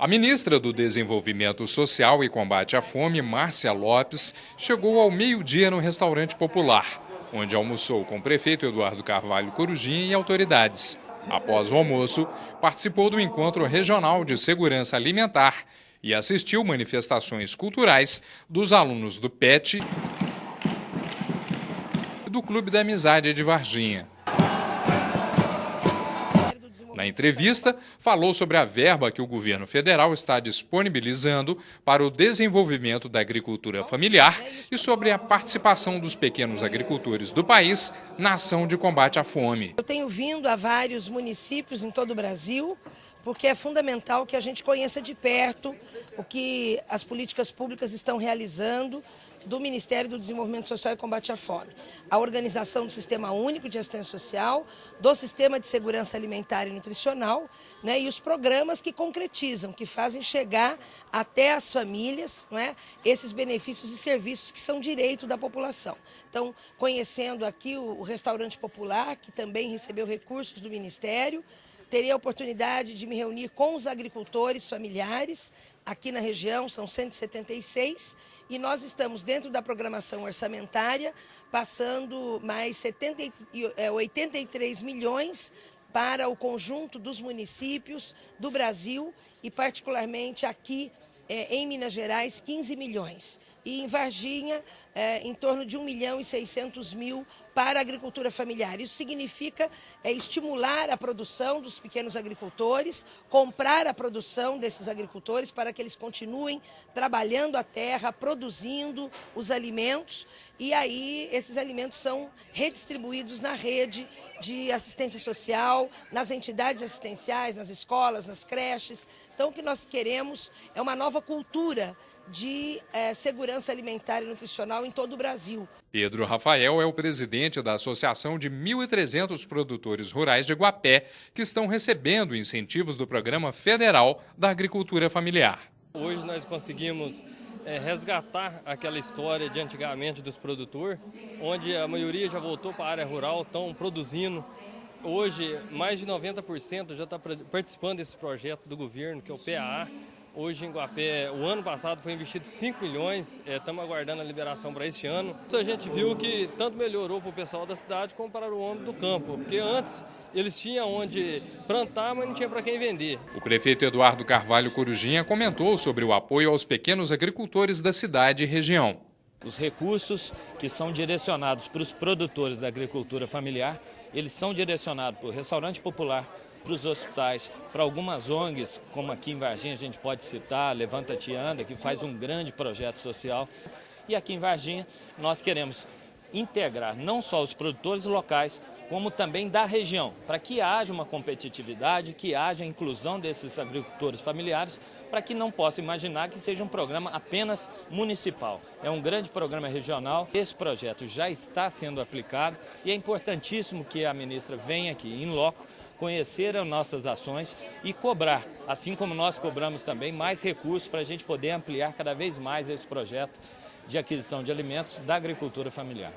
A ministra do Desenvolvimento Social e Combate à Fome, Márcia Lopes, chegou ao meio-dia no Restaurante Popular, onde almoçou com o prefeito Eduardo Carvalho Corujinha e autoridades. Após o almoço, participou do Encontro Regional de Segurança Alimentar e assistiu manifestações culturais dos alunos do PET e do Clube da Amizade de Varginha. Na entrevista, falou sobre a verba que o governo federal está disponibilizando para o desenvolvimento da agricultura familiar e sobre a participação dos pequenos agricultores do país na ação de combate à fome. Eu tenho vindo a vários municípios em todo o Brasil, porque é fundamental que a gente conheça de perto o que as políticas públicas estão realizando do Ministério do Desenvolvimento Social e Combate à Fome. A organização do Sistema Único de Assistência Social, do Sistema de Segurança Alimentar e Nutricional, e os programas que concretizam, que fazem chegar até as famílias, esses benefícios e serviços que são direito da população. Então, conhecendo aqui o Restaurante Popular, que também recebeu recursos do Ministério, terei a oportunidade de me reunir com os agricultores familiares aqui na região, são 176, e nós estamos dentro da programação orçamentária, passando mais 83 milhões para o conjunto dos municípios do Brasil e particularmente aqui em Minas Gerais, 15 milhões. E em Varginha, em torno de 1.600.000 para a agricultura familiar. Isso significa estimular a produção dos pequenos agricultores, comprar a produção desses agricultores para que eles continuem trabalhando a terra, produzindo os alimentos, e aí esses alimentos são redistribuídos na rede de assistência social, nas entidades assistenciais, nas escolas, nas creches. Então o que nós queremos é uma nova cultura de segurança alimentar e nutricional em todo o Brasil. Pedro Rafael é o presidente da Associação de 1.300 produtores rurais de Guapé, que estão recebendo incentivos do Programa Federal da Agricultura Familiar. Hoje nós conseguimos resgatar aquela história de antigamente dos produtores, onde a maioria já voltou para a área rural, estão produzindo. Hoje, mais de 90% já está participando desse projeto do governo, que é o PAA. Hoje em Guapé, o ano passado foi investido 5 milhões, estamos aguardando a liberação para este ano. A gente viu que tanto melhorou para o pessoal da cidade como para o homem do campo, porque antes eles tinham onde plantar, mas não tinha para quem vender. O prefeito Eduardo Carvalho Corujinha comentou sobre o apoio aos pequenos agricultores da cidade e região. Os recursos que são direcionados para os produtores da agricultura familiar, eles são direcionados para o Restaurante Popular, para os hospitais, para algumas ONGs, como aqui em Varginha a gente pode citar, Levanta-te e Anda, que faz um grande projeto social. E aqui em Varginha nós queremos integrar não só os produtores locais, como também da região, para que haja uma competitividade, que haja a inclusão desses agricultores familiares, para que não possa imaginar que seja um programa apenas municipal. É um grande programa regional. Esse projeto já está sendo aplicado e é importantíssimo que a ministra venha aqui em loco, conhecer as nossas ações e cobrar, assim como nós cobramos também, mais recursos para a gente poder ampliar cada vez mais esse projeto de aquisição de alimentos da agricultura familiar.